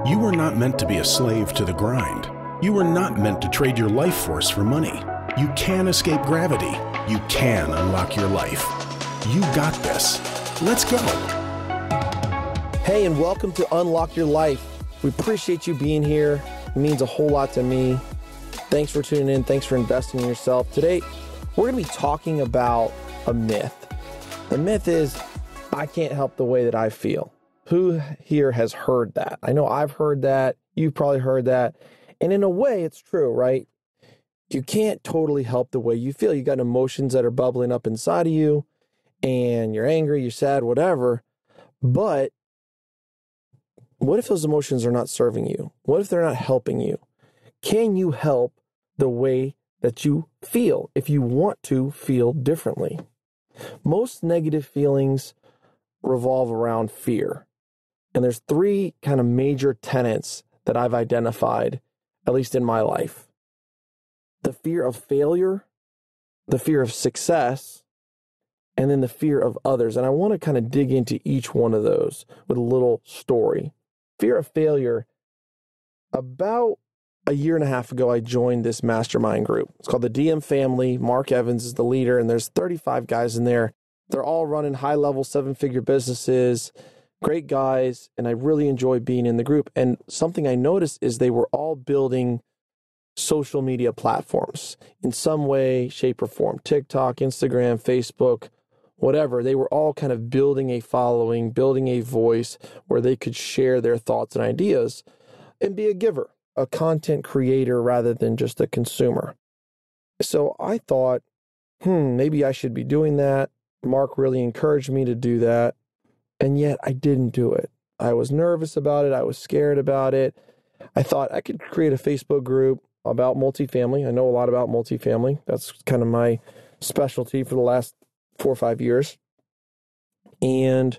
You were not meant to be a slave to the grind. You were not meant to trade your life force for money. You can escape gravity. You can unlock your life. You got this. Let's go. Hey, and welcome to Unlock Your Life. We appreciate you being here. It means a whole lot to me. Thanks for tuning in. Thanks for investing in yourself. Today, we're going to be talking about a myth. The myth is, I can't help the way that I feel. Who here has heard that? I know I've heard that. You've probably heard that. And in a way, it's true, right? You can't totally help the way you feel. You got emotions that are bubbling up inside of you, and you're angry, you're sad, whatever. But what if those emotions are not serving you? What if they're not helping you? Can you help the way that you feel if you want to feel differently? Most negative feelings revolve around fear. And there's three kind of major tenets that I've identified, at least in my life. The fear of failure, the fear of success, and then the fear of others. And I want to kind of dig into each one of those with a little story. Fear of failure. About a year and a half ago, I joined this mastermind group. It's called the DM Family. Mark Evans is the leader, and there's 35 guys in there. They're all running high-level, seven-figure businesses, great guys, and I really enjoy being in the group. And something I noticed is they were all building social media platforms in some way, shape, or form. TikTok, Instagram, Facebook, whatever. They were all kind of building a following, building a voice where they could share their thoughts and ideas and be a giver, a content creator rather than just a consumer. So I thought, maybe I should be doing that. Mark really encouraged me to do that. And yet I didn't do it. I was nervous about it. I was scared about it. I thought I could create a Facebook group about multifamily. I know a lot about multifamily. That's kind of my specialty for the last 4 or 5 years. And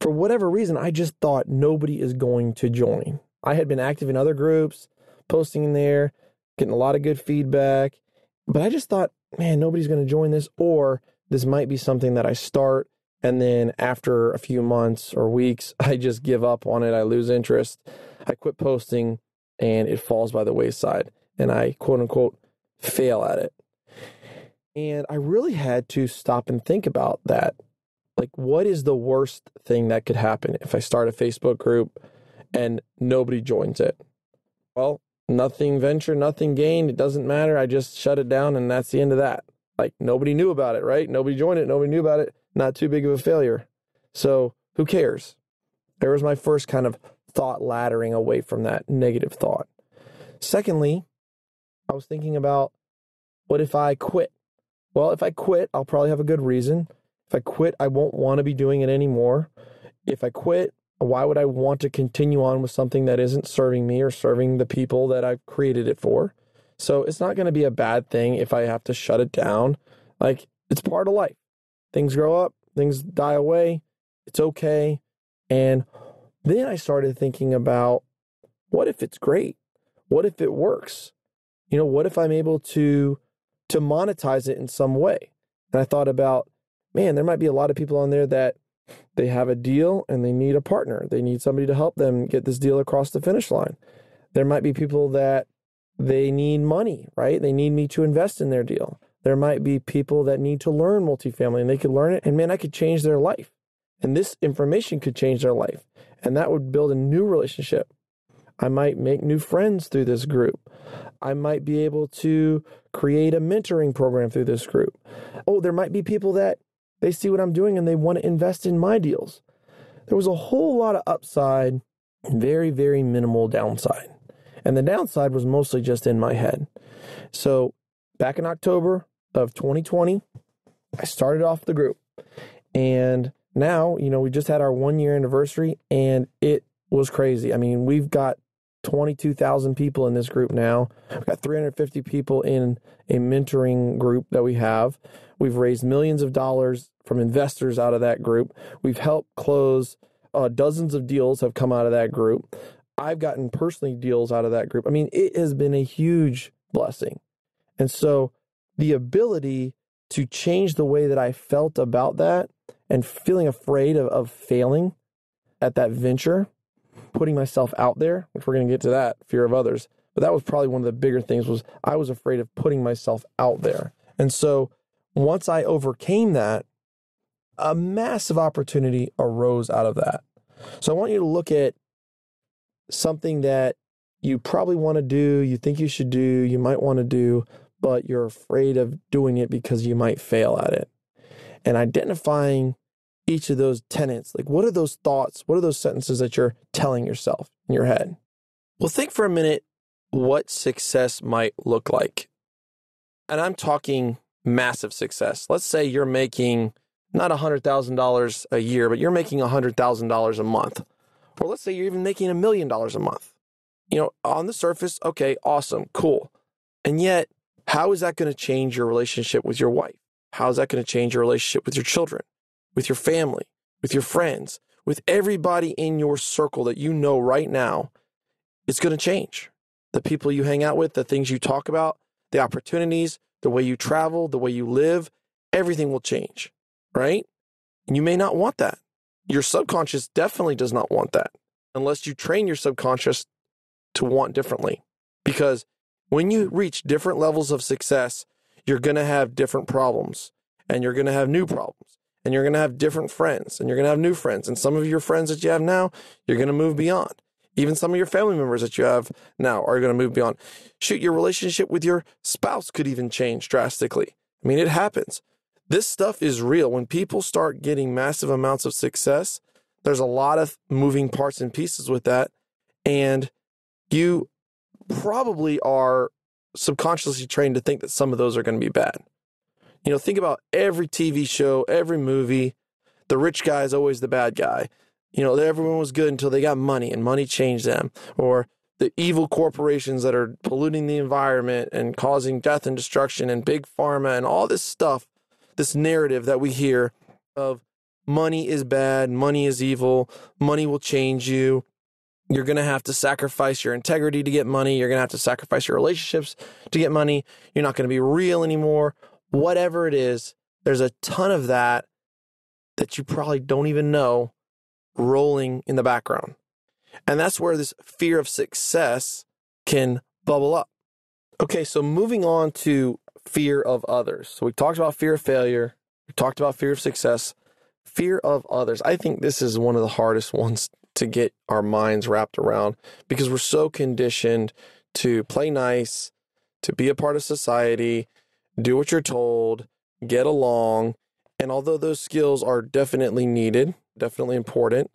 for whatever reason, I just thought nobody is going to join. I had been active in other groups, posting in there, getting a lot of good feedback. But I just thought, man, nobody's going to join this, or this might be something that I start, and then after a few months or weeks, I just give up on it. I lose interest. I quit posting, and it falls by the wayside, and I, quote unquote, fail at it. And I really had to stop and think about that. Like, what is the worst thing that could happen if I start a Facebook group and nobody joins it? Well, nothing venture, nothing gained. It doesn't matter. I just shut it down, and that's the end of that. Like, nobody knew about it, right? Nobody joined it. Nobody knew about it. Not too big of a failure. So who cares? There was my first kind of thought laddering away from that negative thought. Secondly, I was thinking about, what if I quit? Well, if I quit, I'll probably have a good reason. If I quit, I won't want to be doing it anymore. If I quit, why would I want to continue on with something that isn't serving me or serving the people that I've created it for? So it's not going to be a bad thing if I have to shut it down. Like, it's part of life. Things grow up, things die away. It's okay. And then I started thinking about, what if it's great? What if it works? What if I'm able to monetize it in some way? And I thought about, man, there might be a lot of people on there that they have a deal and they need a partner. They need somebody to help them get this deal across the finish line. There might be people that they need money, right? They need me to invest in their deal. There might be people that need to learn multifamily, and they could learn it, and man, I could change their life. And this information could change their life. And that would build a new relationship. I might make new friends through this group. I might be able to create a mentoring program through this group. Oh, there might be people that they see what I'm doing and they want to invest in my deals. There was a whole lot of upside and very, very minimal downside. And the downside was mostly just in my head. So back in October of 2020, I started off the group. And now, we just had our 1-year anniversary, and it was crazy. I mean, we've got 22,000 people in this group now. We've got 350 people in a mentoring group that we have. We've raised millions of dollars from investors out of that group. We've helped close dozens of deals have come out of that group. I've gotten personally deals out of that group. I mean, it has been a huge blessing. And so the ability to change the way that I felt about that and feeling afraid of failing at that venture putting myself out there, which we're going to get to that, fear of others. But that was probably one of the bigger things was I was afraid of putting myself out there. And so once I overcame that, a massive opportunity arose out of that. So I want you to look at something that you probably want to do, you think you should do, you might want to do, but you're afraid of doing it because you might fail at it. And identifying each of those tenets, like what are those thoughts, what are those sentences that you're telling yourself in your head? Well, think for a minute what success might look like. And I'm talking massive success. Let's say you're making not $100,000 a year, but you're making $100,000 a month. Or let's say you're even making $1 million a month. On the surface, okay, awesome, cool. And yet, how is that going to change your relationship with your wife? How is that going to change your relationship with your children, with your family, with your friends, with everybody in your circle that you know right now? It's going to change. The people you hang out with, the things you talk about, the opportunities, the way you travel, the way you live, everything will change, right? And you may not want that. Your subconscious definitely does not want that unless you train your subconscious to want differently. Because when you reach different levels of success, you're going to have different problems and you're going to have new problems and you're going to have different friends and you're going to have new friends. And some of your friends that you have now, you're going to move beyond. Even some of your family members that you have now are going to move beyond. Shoot, your relationship with your spouse could even change drastically. I mean, it happens. This stuff is real. When people start getting massive amounts of success, there's a lot of moving parts and pieces with that. And you probably are subconsciously trained to think that some of those are going to be bad. Think about every TV show, every movie. The rich guy is always the bad guy. Everyone was good until they got money and money changed them. Or the evil corporations that are polluting the environment and causing death and destruction and big pharma and all this stuff, this narrative that we hear of money is bad, money is evil, money will change you. You're going to have to sacrifice your integrity to get money. You're going to have to sacrifice your relationships to get money. You're not going to be real anymore. Whatever it is, there's a ton of that you probably don't even know rolling in the background. And that's where this fear of success can bubble up. Okay, so moving on to fear of others. So we talked about fear of failure. We talked about fear of success. Fear of others. I think this is one of the hardest ones to get our minds wrapped around because we're so conditioned to play nice, to be a part of society, do what you're told, get along. And although those skills are definitely needed, definitely important,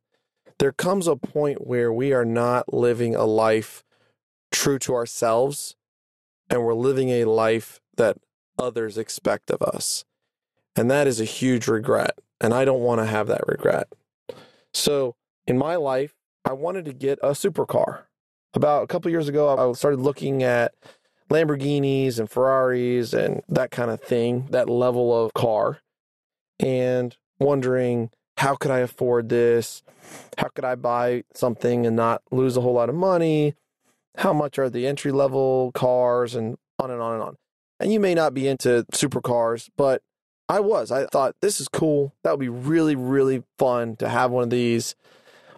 there comes a point where we are not living a life true to ourselves and we're living a life that others expect of us. And that is a huge regret. And I don't want to have that regret. So in my life, I wanted to get a supercar. About a couple years ago, I started looking at Lamborghinis and Ferraris and that kind of thing, that level of car, and wondering, how could I afford this? How could I buy something and not lose a whole lot of money? How much are the entry-level cars? And on and on and on. And you may not be into supercars, but I was. I thought, this is cool. That would be really, really fun to have one of these.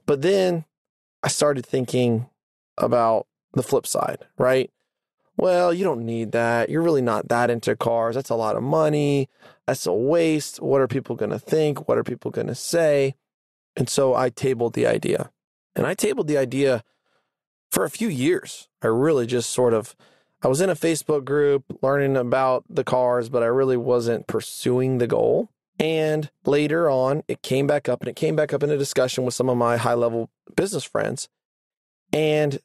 But then I started thinking about the flip side, right? Well, you don't need that. You're really not that into cars. That's a lot of money. That's a waste. What are people going to think? What are people going to say? And so I tabled the idea. And I tabled the idea for a few years. I really just I was in a Facebook group learning about the cars, but I really wasn't pursuing the goal. And later on, it came back up, and it came back up in a discussion with some of my high-level business friends. And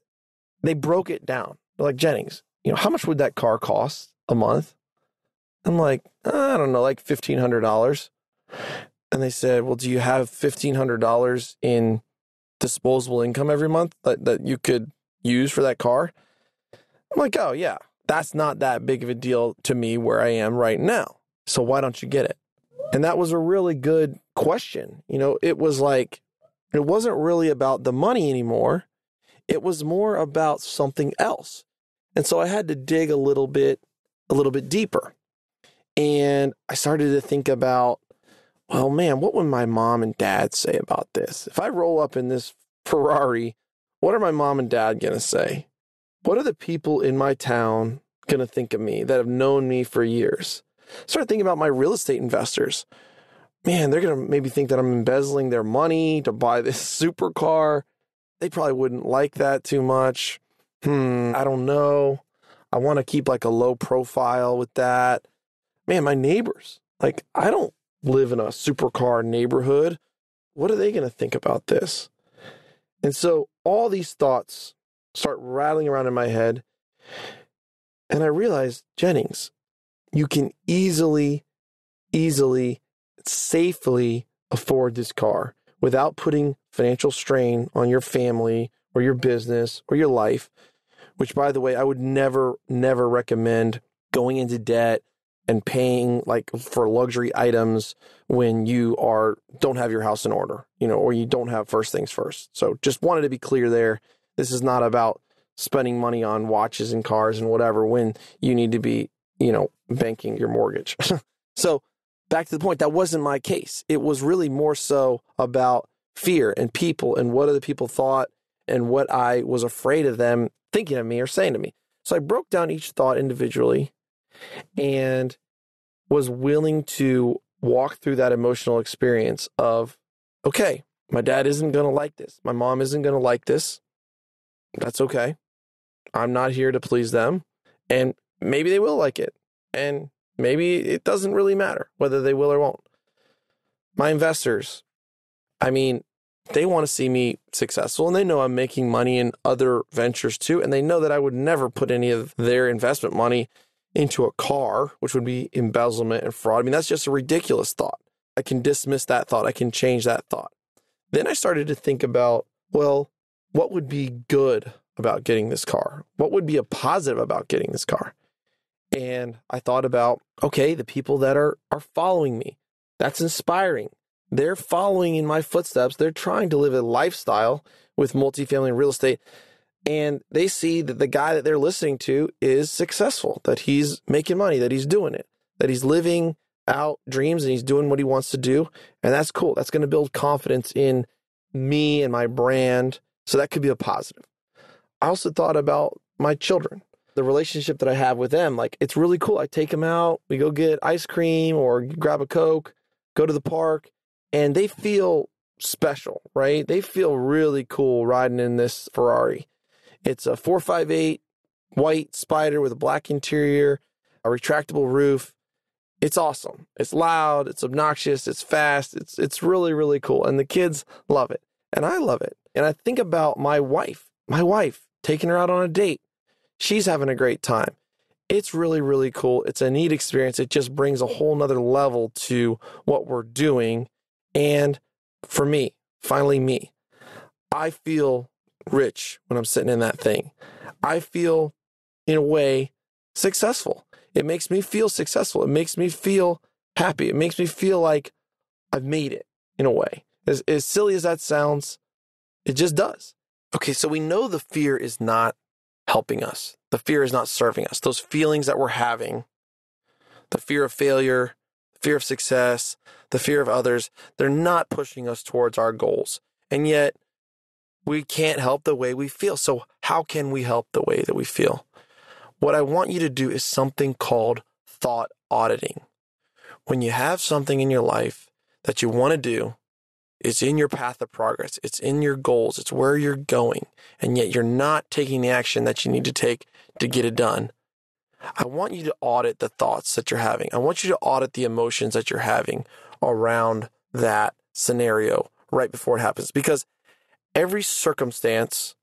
they broke it down. They're like, Jennings, how much would that car cost a month? I'm like, I don't know, like $1,500. And they said, well, do you have $1,500 in disposable income every month that you could use for that car? I'm like, oh, yeah, that's not that big of a deal to me where I am right now. So why don't you get it? And that was a really good question. It was like, it wasn't really about the money anymore. It was more about something else. And so I had to dig a little bit deeper. And I started to think about, well, man, what would my mom and dad say about this? If I roll up in this Ferrari, What are my mom and dad going to say? What are the people in my town going to think of me that have known me for years? Start thinking about my real estate investors. Man, they're going to maybe think that I'm embezzling their money to buy this supercar. They probably wouldn't like that too much. I don't know. I want to keep like a low profile with that. Man, my neighbors, like I don't live in a supercar neighborhood. What are they going to think about this? And so all these thoughts start rattling around in my head. And I realized, Jennings, you can easily, safely afford this car without putting financial strain on your family or your business or your life, which, by the way, I would never recommend going into debt and paying like for luxury items when you don't have your house in order, or you don't have first things first. So just wanted to be clear there. This is not about spending money on watches and cars and whatever when you need to be, banking your mortgage. So back to the point, that wasn't my case. It was really more so about fear and people and what other people thought and what I was afraid of them thinking of me or saying to me. So I broke down each thought individually and was willing to walk through that emotional experience of, okay, my dad isn't going to like this. My mom isn't going to like this. That's okay. I'm not here to please them. And maybe they will like it. And maybe it doesn't really matter whether they will or won't. My investors, they want to see me successful, and they know I'm making money in other ventures too. And they know that I would never put any of their investment money into a car, which would be embezzlement and fraud. That's just a ridiculous thought. I can dismiss that thought. I can change that thought. Then I started to think about, well, what would be good about getting this car? What would be a positive about getting this car? And I thought about, okay, the people that are following me, that's inspiring. They're following in my footsteps. They're trying to live a lifestyle with multifamily real estate. And they see that the guy that they're listening to is successful, that he's making money, that he's doing it, that he's living out dreams and he's doing what he wants to do. And that's cool. That's going to build confidence in me and my brand. So that could be a positive. I also thought about my children, the relationship that I have with them. Like, it's really cool. I take them out, we go get ice cream or grab a Coke, go to the park, and they feel special, right? They feel really cool riding in this Ferrari. It's a 458 white Spider with a black interior, a retractable roof. It's awesome. It's loud. It's obnoxious. It's fast. It's really, really cool. And the kids love it. And I love it. And I think about my wife, taking her out on a date. She's having a great time. It's really, really cool. It's a neat experience. It just brings a whole nother level to what we're doing. And for me, finally me, I feel rich when I'm sitting in that thing. I feel, in a way, successful. It makes me feel successful. It makes me feel happy. It makes me feel like I've made it, in a way. As silly as that sounds, it just does. Okay, so we know the fear is not helping us. The fear is not serving us. Those feelings that we're having, the fear of failure, the fear of success, the fear of others, they're not pushing us towards our goals. And yet, we can't help the way we feel. So how can we help the way that we feel? What I want you to do is something called thought auditing. When you have something in your life that you want to do, it's in your path of progress. It's in your goals. It's where you're going. And yet you're not taking the action that you need to take to get it done. I want you to audit the thoughts that you're having. I want you to audit the emotions that you're having around that scenario right before it happens. Because every circumstance,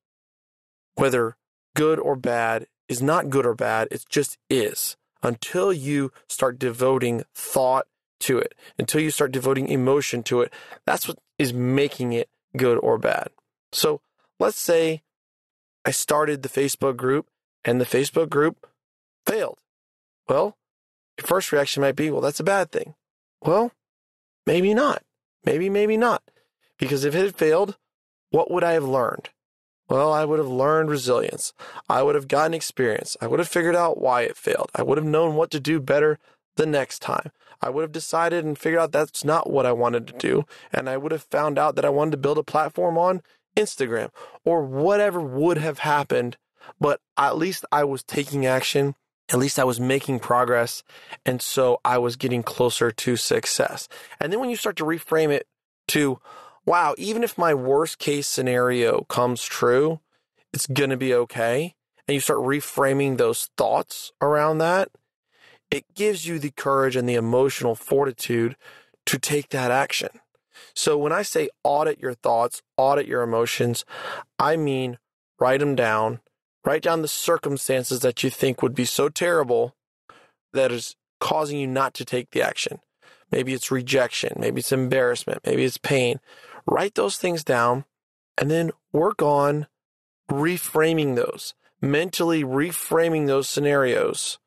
whether good or bad, is not good or bad. It just is. Until you start devoting thought to it, until you start devoting emotion to it, that's what is making it good or bad. So let's say I started the Facebook group and the Facebook group failed. Well, your first reaction might be, well, that's a bad thing. Well, maybe not. Maybe not. Because if it had failed, what would I have learned? Well, I would have learned resilience. I would have gotten experience. I would have figured out why it failed. I would have known what to do better the next time. I would have decided and figured out that's not what I wanted to do. And I would have found out that I wanted to build a platform on Instagram, or whatever would have happened, but at least I was taking action. At least I was making progress. And so I was getting closer to success. And then when you start to reframe it to, wow, even if my worst case scenario comes true, it's going to be okay. And you start reframing those thoughts around that, it gives you the courage and the emotional fortitude to take that action. So when I say audit your thoughts, audit your emotions, I mean write them down. Write down the circumstances that you think would be so terrible that is causing you not to take the action. Maybe it's rejection. Maybe it's embarrassment. Maybe it's pain. Write those things down and then work on reframing those, mentally reframing those scenarios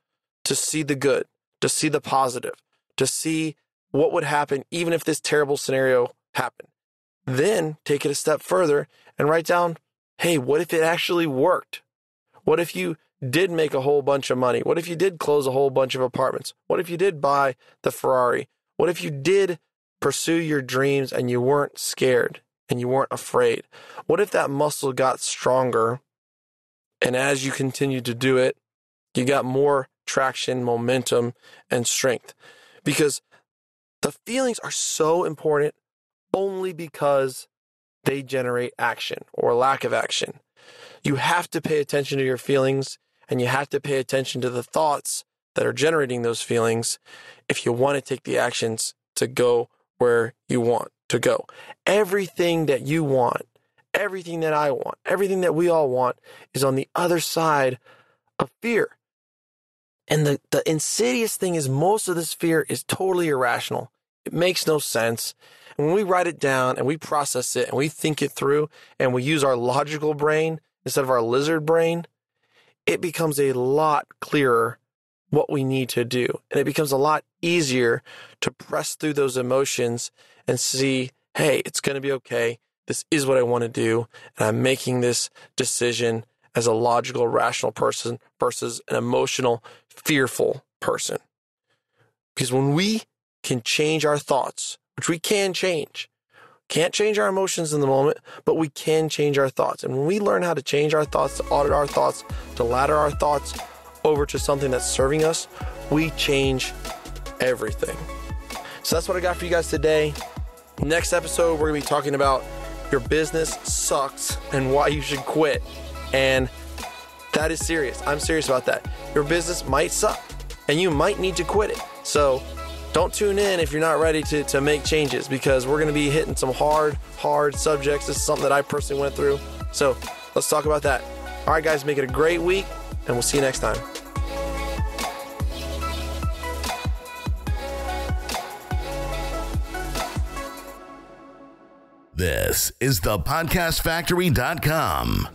to see the good, to see the positive, to see what would happen even if this terrible scenario happened. Then take it a step further and write down, hey, what if it actually worked? What if you did make a whole bunch of money? What if you did close a whole bunch of apartments? What if you did buy the Ferrari? What if you did pursue your dreams and you weren't scared and you weren't afraid? What if that muscle got stronger and as you continued to do it, you got more traction, momentum, and strength? Because the feelings are so important only because they generate action or lack of action. You have to pay attention to your feelings and you have to pay attention to the thoughts that are generating those feelings if you want to take the actions to go where you want to go. Everything that you want, everything that I want, everything that we all want is on the other side of fear. And the insidious thing is most of this fear is totally irrational. It makes no sense. And when we write it down and we process it and we think it through and we use our logical brain instead of our lizard brain, it becomes a lot clearer what we need to do. And it becomes a lot easier to press through those emotions and see, hey, it's going to be okay. This is what I want to do. And I'm making this decision as a logical, rational person versus an emotional, fearful person. Because when we can change our thoughts, which we can change, can't change our emotions in the moment, but we can change our thoughts. And when we learn how to change our thoughts, to audit our thoughts, to ladder our thoughts over to something that's serving us, we change everything. So that's what I got for you guys today. Next episode, we're going to be talking about your business sucks and why you should quit. And that is serious. I'm serious about that. Your business might suck and you might need to quit it. So don't tune in if you're not ready to make changes, because we're going to be hitting some hard subjects. This is something that I personally went through. So let's talk about that. All right, guys, make it a great week, and we'll see you next time. This is thepodcastfactory.com.